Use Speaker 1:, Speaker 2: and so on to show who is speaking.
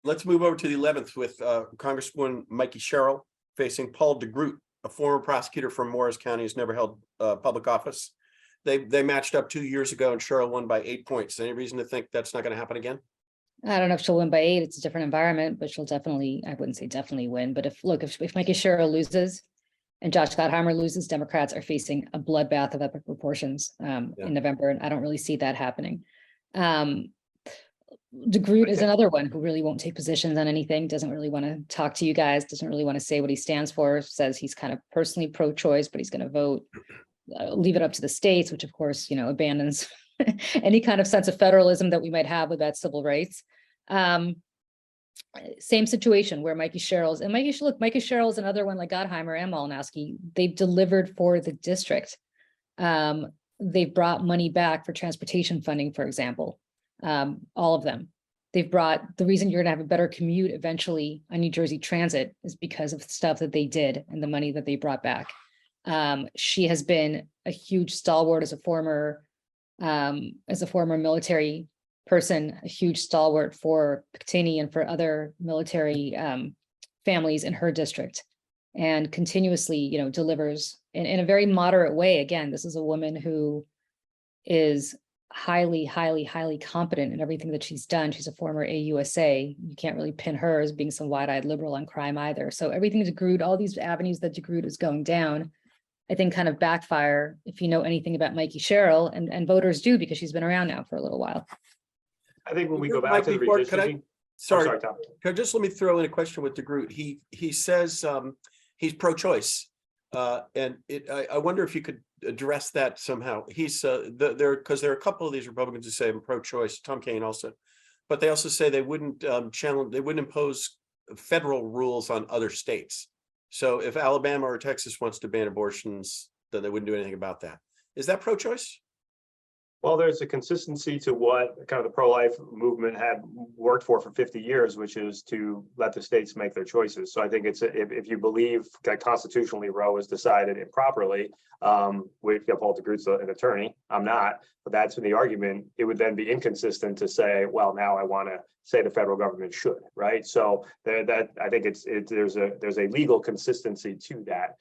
Speaker 1: Let's move over to the 11th with Congresswoman Mikie Sherrill facing Paul DeGroot, a former prosecutor from Morris County who's never held public office. They matched up 2 years ago and Sherrill won by 8 points. Any reason to think that's not going to happen again?
Speaker 2: I don't know if she'll win by 8. It's a different environment, but she'll definitely, I wouldn't say definitely win. But if Mikie Sherrill loses and Josh Gottheimer loses, Democrats are facing a bloodbath of epic proportions in November. And I don't really see that happening. DeGroot is another one who really won't take positions on anything, doesn't really want to talk to you guys, doesn't really want to say what he stands for, says he's kind of personally pro-choice, but he's going to vote, leave it up to the states, which of course, abandons any kind of sense of federalism that we might have with that civil rights. Same situation where Mikie Sherrill's, and Mikie Sherrill's another one like Gottheimer and Malinowski, they've delivered for the district. They've brought money back for transportation funding, for example. All of them. They've brought, the reason you're going to have a better commute eventually on New Jersey Transit is because of the stuff that they did and the money that they brought back. She has been a huge stalwart as a former military person, a huge stalwart for Picatinny and for other military families in her district, and continuously, delivers in a very moderate way. Again, this is a woman who is highly competent in everything that she's done. She's a former AUSA. You can't really pin her as being some wide-eyed liberal on crime either. So everything DeGroot, all these avenues that DeGroot is going down, I think kind of backfire if you know anything about Mikie Sherrill, and voters do, because she's been around now for a little while.
Speaker 3: I think when we go back to the redistricting,
Speaker 1: sorry, Tom. Just let me throw in a question with DeGroot. He says he's pro-choice, and I wonder if you could address that somehow. He's because there are a couple of these Republicans who say I'm pro-choice, Tom Kean also, but they also say they wouldn't impose federal rules on other states. So if Alabama or Texas wants to ban abortions, then they wouldn't do anything about that. Is that pro-choice?
Speaker 3: Well, there's a consistency to what kind of the pro-life movement had worked for 50 years, which is to let the states make their choices. So I think it's if you believe that constitutionally Roe was decided improperly, which Paul DeGroot's an attorney, I'm not, but that's the argument. It would then be inconsistent to say, well, now I want to say the federal government should, right? So that I think there's a legal consistency to that.